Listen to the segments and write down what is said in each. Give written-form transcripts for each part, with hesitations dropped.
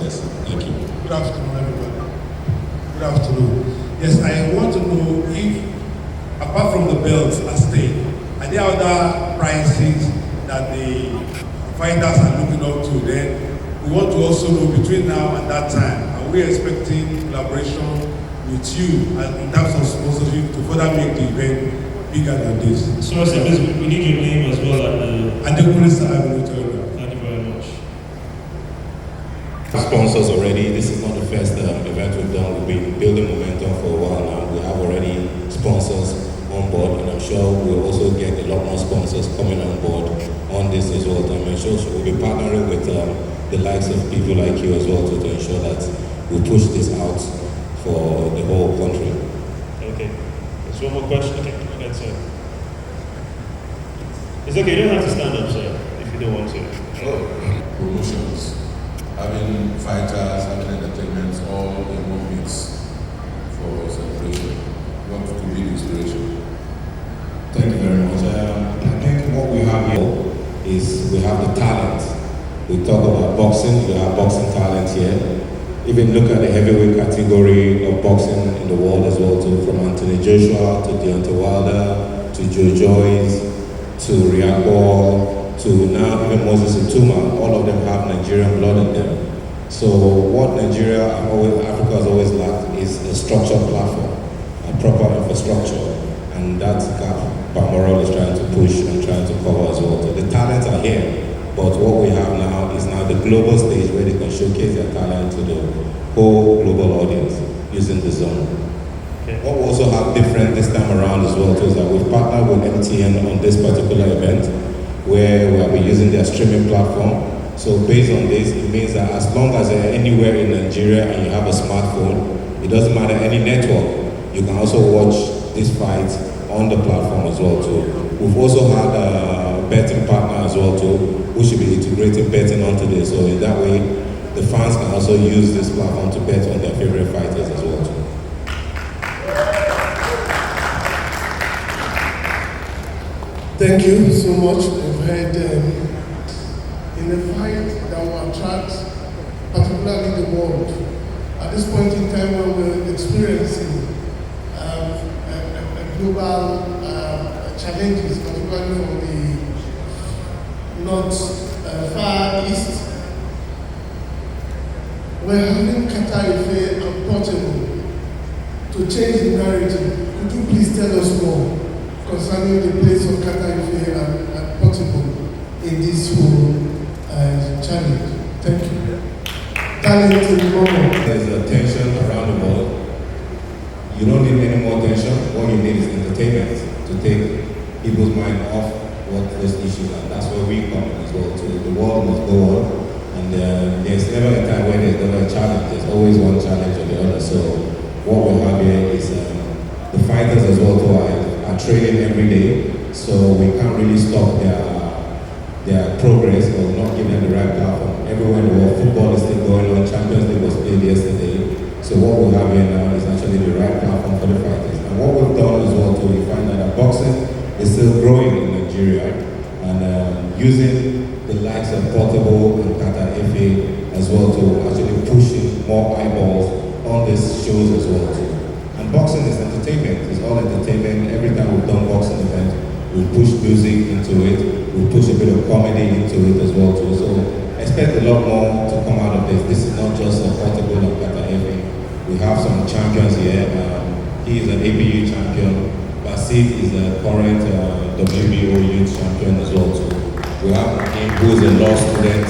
Yes, thank you. Good afternoon, everybody. Good afternoon. Yes, I want to know if, apart from the belts at stake, are there other prices that the fighters are looking up to? Then we want to also know between now and that time, are we expecting collaboration with you in terms of sponsorship to further make the event bigger than this? So, we need your name as well at the. And the police are able to tell you. Thank you very much. Sponsors already. This is not the first event we've done. We've been building momentum for a while now. We have already sponsors on board, and I'm sure we'll also get a lot more sponsors coming on board on this as well. To ensure we'll be partnering with the likes of people like you as well to ensure that we push this out for the whole country. Okay. There's one more question. Okay, go ahead, sir. It's okay. You don't have to stand up, sir, if you don't want to. Promotions, having fighters, having entertainment, all in one mix for celebration. What could be the inspiration? Thank you very much. I think what we have here is we have the talent. We talk about boxing, we have boxing talent here. Even look at the heavyweight category of boxing in the world as well, too, from Anthony Joshua to Deontay Wilder to Joe Joyce to Riyad Ball to now even Moses Utuma. All of them have Nigerian blood in them. So what Nigeria and Africa has always lacked is a structured platform, a proper infrastructure, and that's gap Balmoral is trying to push and trying to cover as well. So the talents are here. But what we have now is now the global stage where they can showcase their talent to the whole global audience using the zone. Okay. What we also have different this time around as well too is that we've partnered with MTN on this particular event where we will be using their streaming platform. So based on this, it means that as long as you're anywhere in Nigeria and you have a smartphone, it doesn't matter any network, you can also watch this fight on the platform as well too. We've also had a betting partner as well too, who should be integrating betting onto this. So in that way, the fans can also use this platform to bet on their favorite fighters as well too. Thank you so much. We've heard in a fight that will attract particularly the world. At this point in time when we're experiencing global challenges, particularly from the far east, we're having Qatar Ife and Portugal to change the narrative. Could you please tell us more concerning the place of Qatar Ife and Portugal in this whole challenge? Thank you. Talent in the moment. There's a tension around the world. You don't need any more tension. What you need is entertainment to take people's mind off what those issues are. That's where we come as well. So the world must go on, and there's never a time where there's never a challenge. There's always one challenge or the other. So what we have here is the fighters as well too are training every day. So we can't really stop their progress or not give them the right platform. Everywhere in the world, football is still going on. Champions League was played yesterday. So what we have here now is actually the right platform for the fighters. And what we've done as well too, we find that boxing is still growing in Nigeria, and using the likes of Portable and Qatar FA as well to actually pushing more eyeballs on these shows as well too. And boxing is entertainment, it's all entertainment. Every time we've done boxing event, we push music into it, we push a bit of comedy into it as well too. So expect a lot more to come out of this. This is not just a Portable and Qatar FA. We have some champions here. He is an ABU champion. Basit is a current WBO youth champion as well too. We have him who is a law student,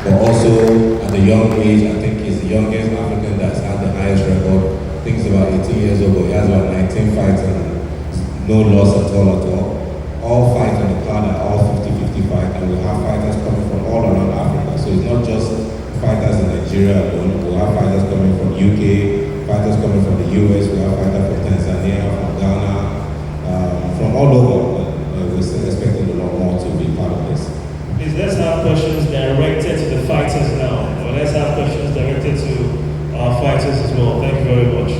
but also at a young age, I think he's the youngest African that's had the highest record. I think he's about 18 years old, but he has about 19 fights and no loss at all. All fights on the card are all 50-50 fights, and we have fighters coming from all around Africa. So it's not just fighters in Nigeria alone. We have fighters coming from UK, fighters coming from the US, we have fighters from Tanzania, from Ghana, from all over. We're still expecting a lot more to be part of this. Please, let's have questions directed to the fighters now, or let's have questions directed to our fighters as well. Thank you very much.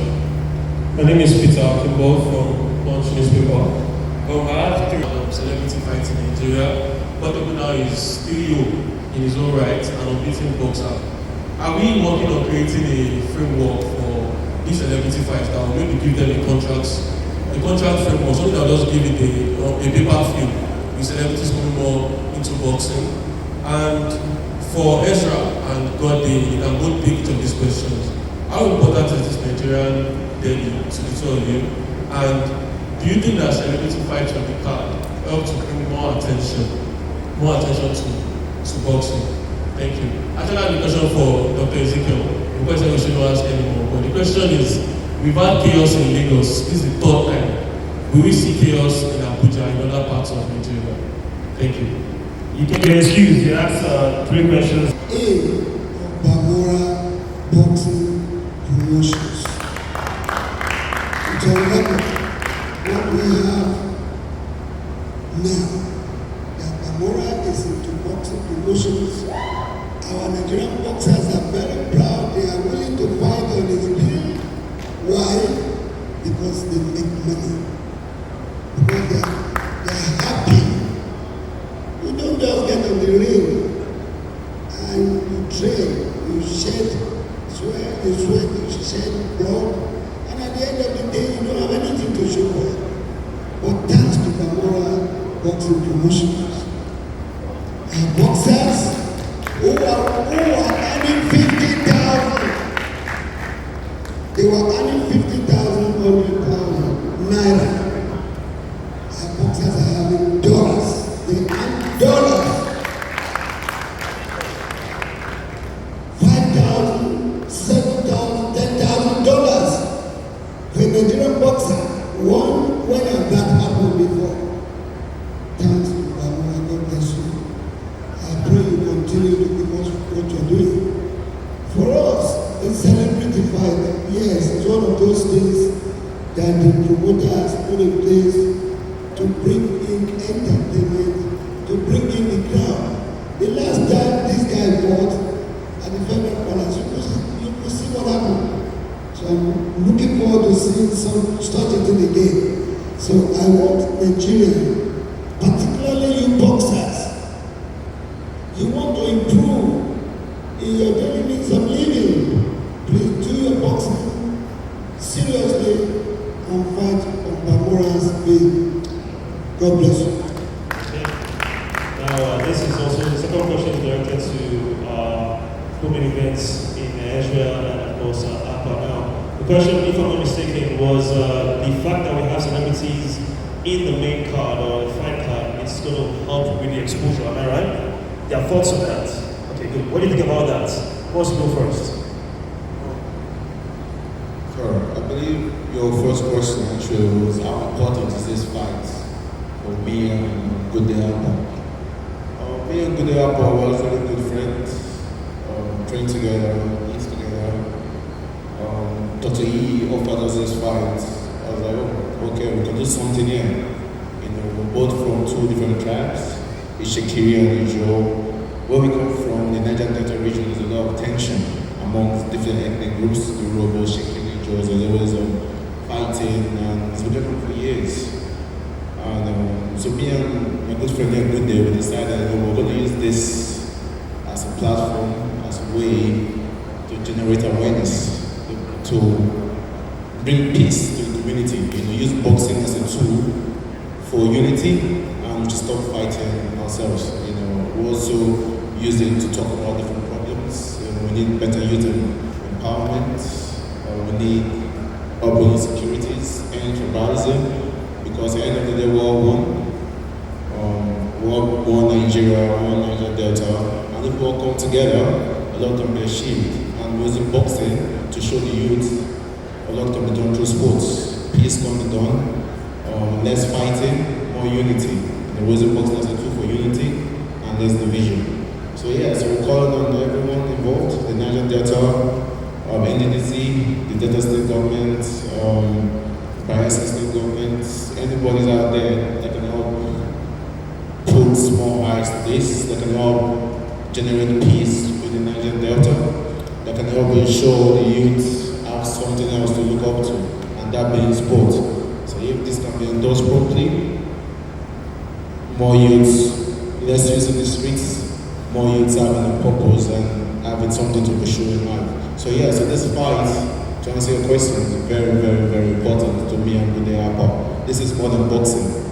My name is Peter Kimball from Punch Newspaper. I have three celebrity fights in Nigeria. Portable now is still in his own right, an unbeaten boxer. Are we working on creating a framework for these celebrity fights that will maybe give them a contract framework, something that will just give it a paper feel with celebrities coming more into boxing? And for Ezra and Gode, you can both take each of these questions. How important is this Nigerian derby to the two of you? And do you think that celebrity fights on the card help to bring more attention to boxing? Thank you. Actually, I have a question for Dr. Ezekiel. The question we shouldn't ask anymore. But the question is, we've had chaos in Lagos. This is the third time. Will we see chaos in Abuja and other parts of Nigeria? Thank you. You can be excused. You asked 3 questions. Bamora Boxing Promotions. To remember what we have now, that Bamora is into boxing promotions. Our Nigerian boxers are very proud. They are willing to fight on his bill. Why? Because they make money. Because they are happy. You don't just get on the ring and you train, you shed sweat, you shed blood, and at the end of the day, you don't have anything to show for it. But thanks to Bamora Boxing Promotions, our boxers who are earning 50,000, they were earning 50,000 naira. Our boxers are having dollars. They earn dollars. 5,000, 7,000, 10,000 dollars. For a Nigerian boxer, when has that happened before? Thanks to Bamora, God bless you. I pray you continue to give us what you're doing. For us, the celebrity fight, yes, it's one of those things that the promoters put in place to bring in entertainment, to bring in the crowd. The last time this guy fought at the Federal Palace, you could see what happened. So I'm looking forward to seeing such a thing again. So I want Nigeria, particularly you boxers, you want to improve in your daily means of living, please do your boxing seriously and fight on Bamora's way. God bless you. Now, this is also the second question is directed to women events in Israel and, of course, Akwa. Now, the question, if I'm not mistaken, was the fact that we have celebrities in the main card or the fight card, it's going to help with the exposure. Am I right? There are thoughts on that. Okay, good. What do you think about that? Who wants to go first? Sure. I believe your first question actually was how important is this fight for me and Gode Akpo. Me and Gode Akpo were really good friends. Trained together, eat together. Dr. E offered us this fight. I was like, oh, okay, we can do something here. You know, we're both from 2 different tribes, Ishikiri and Ijo. Where we come from, the Niger Delta region, there's a lot of tension among different ethnic groups, the Yoruba, Ishikiri, Ijo. There's always fighting, and it's been going on for years. And so me and my good friend Gode, we decided we're going to use this as a platform, as a way to generate awareness, to bring peace to the community. You know, use boxing as a tool for unity and to stop fighting ourselves. You know, we also use it to talk about different problems. You know, we need better youth empowerment. We need urban insecurities and tribalism. Because at the end of the day, we're all one. We're one Nigeria, one Niger Delta. And if we all come together, a lot can be achieved. And we're using boxing to show the youth a lot can be done through sports. Peace can be done. Less fighting, more unity. And we're using boxing as a tool for unity and less division. So yeah, so we're calling on everyone involved, the Niger Delta, NDDC, the Delta State government, Bayelsa State government, anybody out there that can help put small eyes to this, that can help generate peace within the Niger Delta, that can help ensure the youth have something else to look up to, and that being sport. So if this can be endorsed properly, more youths, less use in the streets, more youths having a purpose and having something to pursue in life. So yeah, so this fight, to answer your question, is very, very, very important to me and Bude Apa. This is more than boxing.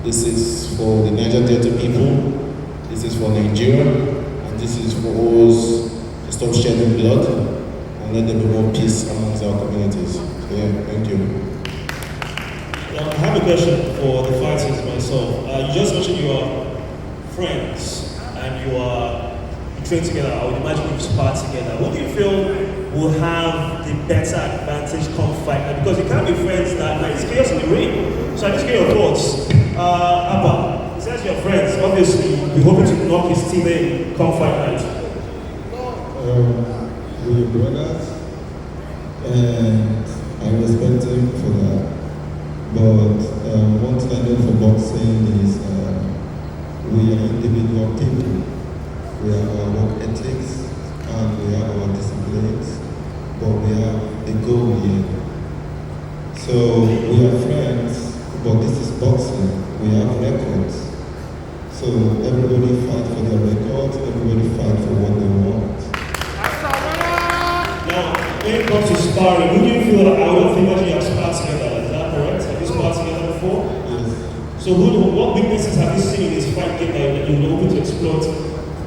This is for the Niger Delta people. This is for Nigeria, and this is for us to stop shedding blood and let there be more peace amongst our communities. So yeah, thank you. I have a question for the fighters myself. You just mentioned you are friends and you train together. I would imagine you spar together. Who do you feel will have the better advantage come fight night? Because you can't be friends that night. It's chaos in the ring. So I just get your thoughts. Abba, he says your friends. Obviously, you're hoping to knock his team in come fight night. We're brothers, and I respect him for that. But one thing I know for boxing is we are individual people. We have our work ethics and we have our disciplines, but we have a goal here. So we are friends, but this is boxing. We have records. So everybody fight for their records, everybody fight for what they want. Now, when it comes to sparring, who do you feel that I would think that you have sparred together? Is that correct? Have you sparred together before? Yes. So what weaknesses have you seen in this fight game that you were able to exploit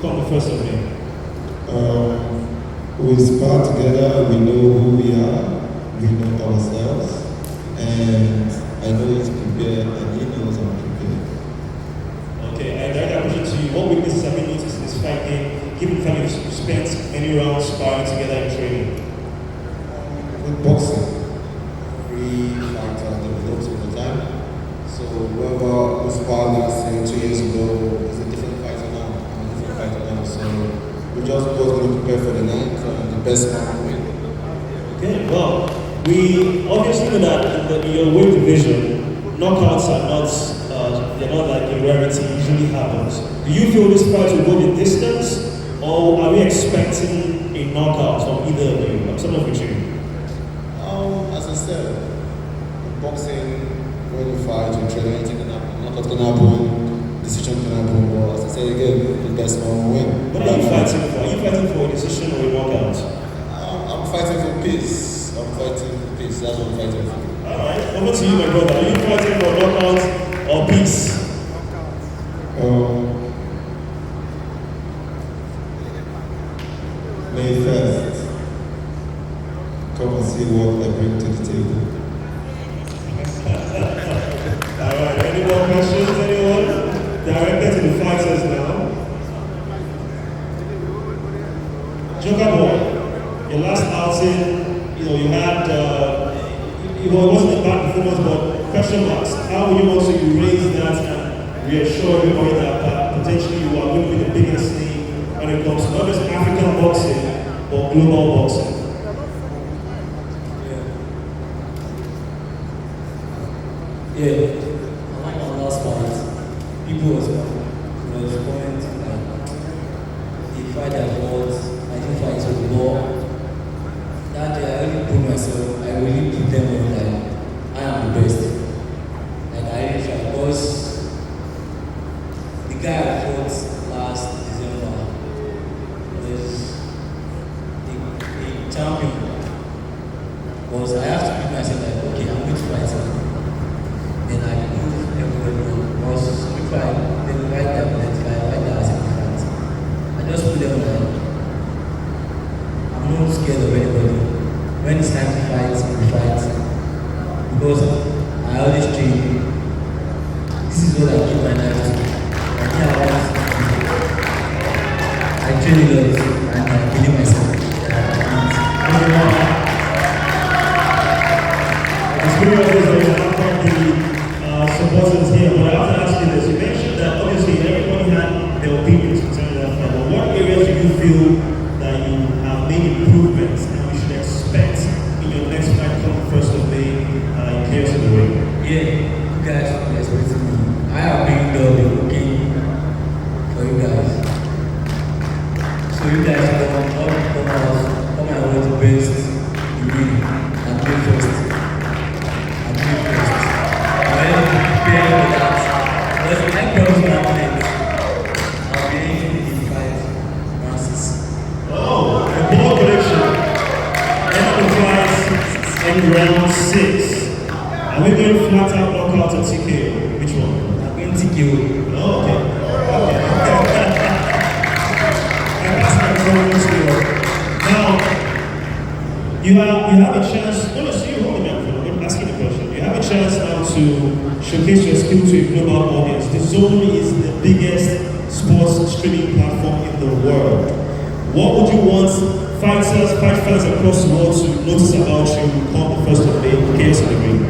come the first of May? We spar together, we know who we are, we know ourselves, and I know he's prepared and he knows I'm prepared. Okay, I direct that question to you. What weaknesses have you noticed in this fight game, given the fact that you spent many rounds sparring together in training? With boxing, every fighter develops over time. So whoever was sparred last year, 2 years ago, is a different fighter now. I'm a different fighter now. So we just both going to prepare for the night and the best man will win. Okay, well, we obviously know that in your weight division, knockouts are not, they're not like a rarity, it usually happens. Do you feel this fight will go the distance, or are we expecting a knockout from either of you? Some of you. As I said, in boxing, when you fight, you train, anything can happen. Knockout can happen, decision can happen, but as I said again, the best man will win. What are you fighting for? Are you fighting for a decision or a knockout? I'm fighting for peace. I'm fighting for peace. That's what I'm fighting for. Alright, over to you, my brother. Are you fighting for knockout or peace? May 1st, come and see what I bring to the table. Alright, any more questions? Anyone? Directed to the fighters now. Joker Boy, your last outing, you had, it wasn't a bad performance, but question marks. How will you want to erase that and reassure everybody that potentially you are going to be the biggest name when it comes to not just African boxing, but global boxing? Yeah, I like my last fight. People was commenting like the fight I fought, I didn't fight with the law. That day I really put myself, I really put them on like I am the best. Like I really try because the guy I fought last December was the champion. Was I have to put myself like, okay, I'm going to fight him. Then I prove everybody wrong. Because if I then write that as a difference. I just put them like I'm not scared of anybody. When it's time to fight, we fight. Because I always train. This is what I give my life to. I train a lot and I believe myself. Supporters here, but I have to ask you this. You mentioned that obviously everybody had their opinions concerning that fight, but what areas do you feel that you have made improvements and we should expect in your next fight come the 1st of May in Chaos in the Ring? Yeah, you guys should be expecting me. I have been working for you guys. So you guys come out with the best in me and do it first. I promise you I'll be in 5 rounds. Oh, then round 6. Are we going flat out, knockout, or TKO? Which one? I'm going TKO. Oh, okay. That's my problem too. Now, you have a chance. No, see you hold it. I'm asking the question. You have a chance now to showcase your skill to a global audience. The Zone is the biggest sports streaming platform in the world. What would you want fight fans across the world to notice about you come the 1st of May, Chaos in the Ring?